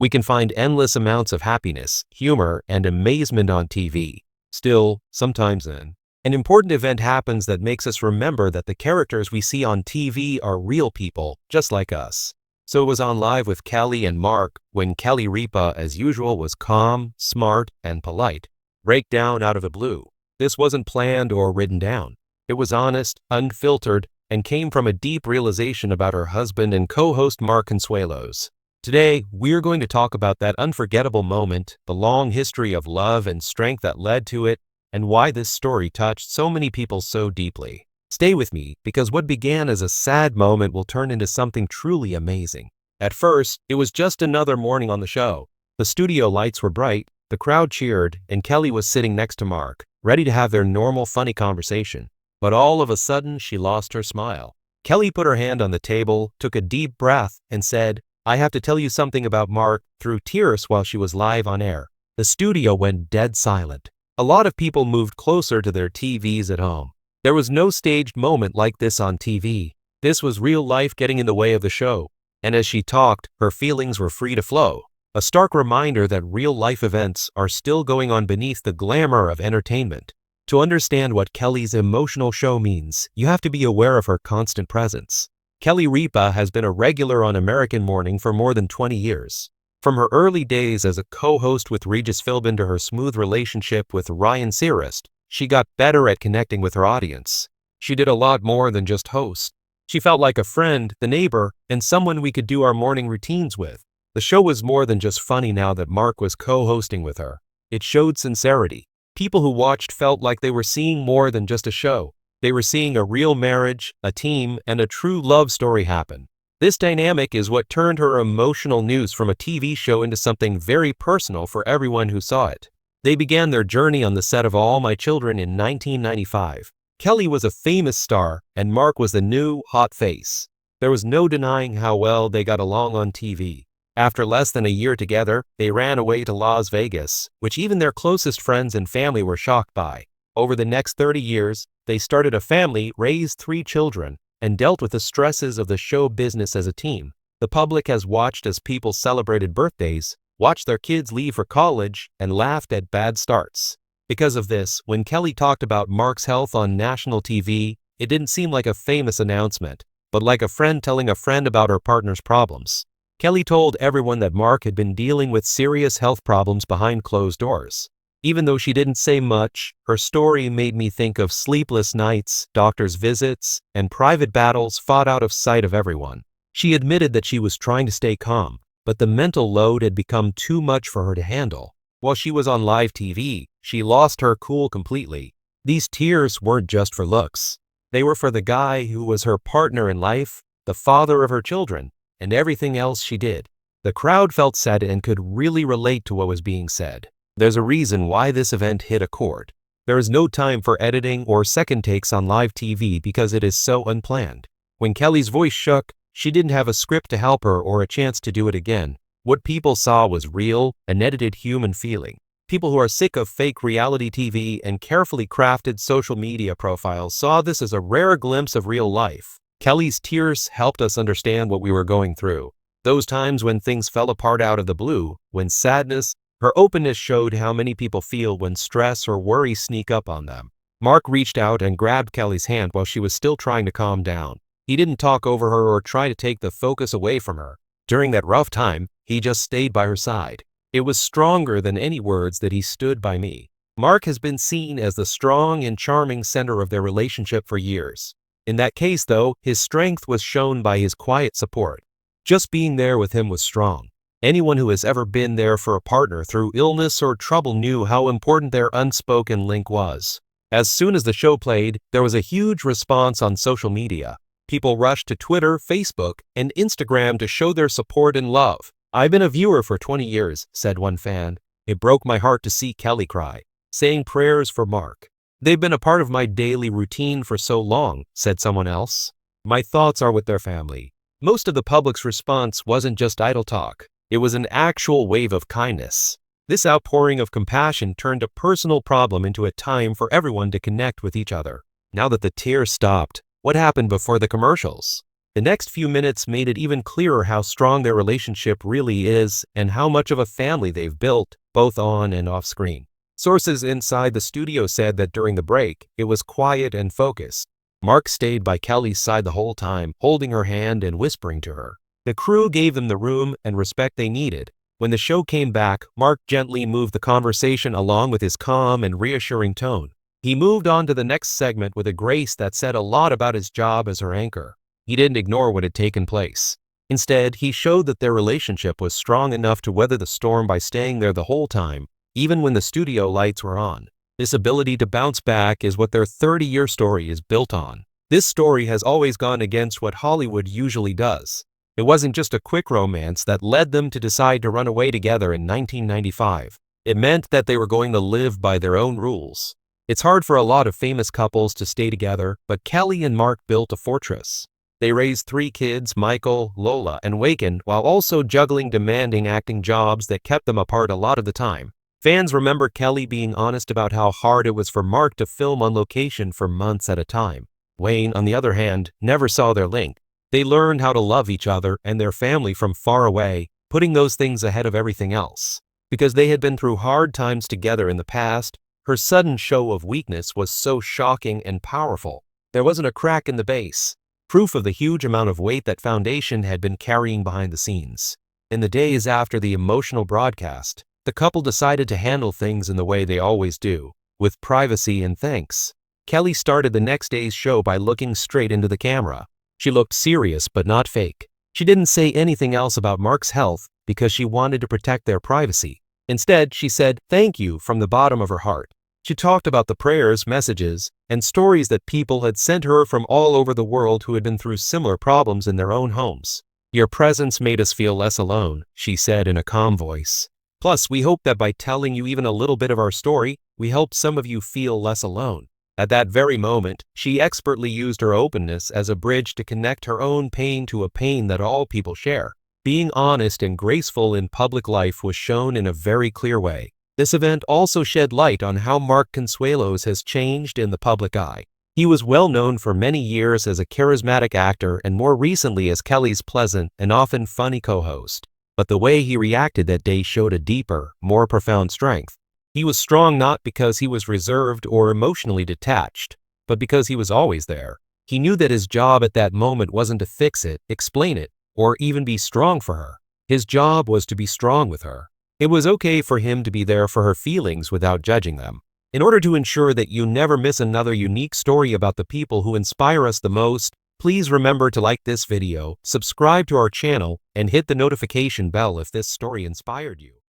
We can find endless amounts of happiness, humor, and amazement on TV. Still, sometimes an important event happens that makes us remember that the characters we see on TV are real people, just like us. So it was on Live with Kelly and Mark when Kelly Ripa, as usual, was calm, smart, and polite. Breakdown out of the blue. This wasn't planned or written down. It was honest, unfiltered, and came from a deep realization about her husband and co-host Mark Consuelos. Today, we're going to talk about that unforgettable moment, the long history of love and strength that led to it, and why this story touched so many people so deeply. Stay with me, because what began as a sad moment will turn into something truly amazing. At first, it was just another morning on the show. The studio lights were bright, the crowd cheered, and Kelly was sitting next to Mark, ready to have their normal funny conversation. But all of a sudden, she lost her smile. Kelly put her hand on the table, took a deep breath, and said, "I have to tell you something about Mark," through tears while she was live on air. The studio went dead silent. A lot of people moved closer to their TVs at home. There was no staged moment like this on TV. This was real life getting in the way of the show. And as she talked, her feelings were free to flow. A stark reminder that real life events are still going on beneath the glamour of entertainment. To understand what Kelly's emotional show means, you have to be aware of her constant presence. Kelly Ripa has been a regular on American Morning for more than 20 years. From her early days as a co-host with Regis Philbin to her smooth relationship with Ryan Seacrest, she got better at connecting with her audience. She did a lot more than just host. She felt like a friend, the neighbor, and someone we could do our morning routines with. The show was more than just funny now that Mark was co-hosting with her. It showed sincerity. People who watched felt like they were seeing more than just a show. They were seeing a real marriage, a team, and a true love story happen. This dynamic is what turned her emotional news from a TV show into something very personal for everyone who saw it. They began their journey on the set of All My Children in 1995. Kelly was a famous star, and Mark was the new, hot face. There was no denying how well they got along on TV. After less than a year together, they ran away to Las Vegas, which even their closest friends and family were shocked by. Over the next 30 years, they started a family, raised 3 children, and dealt with the stresses of the show business as a team. The public has watched as people celebrated birthdays, watched their kids leave for college, and laughed at bad starts. Because of this, when Kelly talked about Mark's health on national TV, it didn't seem like a famous announcement, but like a friend telling a friend about her partner's problems. Kelly told everyone that Mark had been dealing with serious health problems behind closed doors. Even though she didn't say much, her story made me think of sleepless nights, doctor's visits, and private battles fought out of sight of everyone. She admitted that she was trying to stay calm, but the mental load had become too much for her to handle. While she was on live TV, she lost her cool completely. These tears weren't just for looks. They were for the guy who was her partner in life, the father of her children, and everything else she did. The crowd felt sad and could really relate to what was being said. There's a reason why this event hit a chord. There is no time for editing or second takes on live TV because it is so unplanned. When Kelly's voice shook, she didn't have a script to help her or a chance to do it again. What people saw was real, an edited human feeling. People who are sick of fake reality TV and carefully crafted social media profiles saw this as a rare glimpse of real life. Kelly's tears helped us understand what we were going through. Those times when things fell apart out of the blue, when sadness, her openness showed how many people feel when stress or worry sneak up on them. Mark reached out and grabbed Kelly's hand while she was still trying to calm down. He didn't talk over her or try to take the focus away from her. During that rough time, he just stayed by her side. It was stronger than any words that he stood by me. Mark has been seen as the strong and charming center of their relationship for years. In that case, though, his strength was shown by his quiet support. Just being there with him was strong. Anyone who has ever been there for a partner through illness or trouble knew how important their unspoken link was. As soon as the show played, there was a huge response on social media. People rushed to Twitter, Facebook, and Instagram to show their support and love. "I've been a viewer for 20 years, said one fan. "It broke my heart to see Kelly cry, saying prayers for Mark. They've been a part of my daily routine for so long," said someone else. "My thoughts are with their family." Most of the public's response wasn't just idle talk. It was an actual wave of kindness. This outpouring of compassion turned a personal problem into a time for everyone to connect with each other. Now that the tears stopped, what happened before the commercials? The next few minutes made it even clearer how strong their relationship really is and how much of a family they've built, both on and off screen. Sources inside the studio said that during the break, it was quiet and focused. Mark stayed by Kelly's side the whole time, holding her hand and whispering to her. The crew gave them the room and respect they needed. When the show came back, Mark gently moved the conversation along with his calm and reassuring tone. He moved on to the next segment with a grace that said a lot about his job as her anchor. He didn't ignore what had taken place. Instead, he showed that their relationship was strong enough to weather the storm by staying there the whole time, even when the studio lights were on. This ability to bounce back is what their 30-year story is built on. This story has always gone against what Hollywood usually does. It wasn't just a quick romance that led them to decide to run away together in 1995. It meant that they were going to live by their own rules. It's hard for a lot of famous couples to stay together, but Kelly and Mark built a fortress. They raised 3 kids, Michael, Lola, and Waken, while also juggling demanding acting jobs that kept them apart a lot of the time. Fans remember Kelly being honest about how hard it was for Mark to film on location for months at a time. Wayne, on the other hand, never saw their link. They learned how to love each other and their family from far away, putting those things ahead of everything else. Because they had been through hard times together in the past, her sudden show of weakness was so shocking and powerful. There wasn't a crack in the base. Proof of the huge amount of weight that Foundation had been carrying behind the scenes. In the days after the emotional broadcast, the couple decided to handle things in the way they always do, with privacy and thanks. Kelly started the next day's show by looking straight into the camera. She looked serious but not fake. She didn't say anything else about Mark's health because she wanted to protect their privacy. Instead, she said thank you from the bottom of her heart. She talked about the prayers, messages, and stories that people had sent her from all over the world who had been through similar problems in their own homes. Your presence made us feel less alone, she said in a calm voice. Plus, we hope that by telling you even a little bit of our story, we helped some of you feel less alone. At that very moment, she expertly used her openness as a bridge to connect her own pain to a pain that all people share. Being honest and graceful in public life was shown in a very clear way. This event also shed light on how Mark Consuelos has changed in the public eye. He was well known for many years as a charismatic actor and more recently as Kelly's pleasant and often funny co-host. But the way he reacted that day showed a deeper, more profound strength. He was strong not because he was reserved or emotionally detached, but because he was always there. He knew that his job at that moment wasn't to fix it, explain it, or even be strong for her. His job was to be strong with her. It was okay for him to be there for her feelings without judging them. In order to ensure that you never miss another unique story about the people who inspire us the most, please remember to like this video, subscribe to our channel, and hit the notification bell if this story inspired you.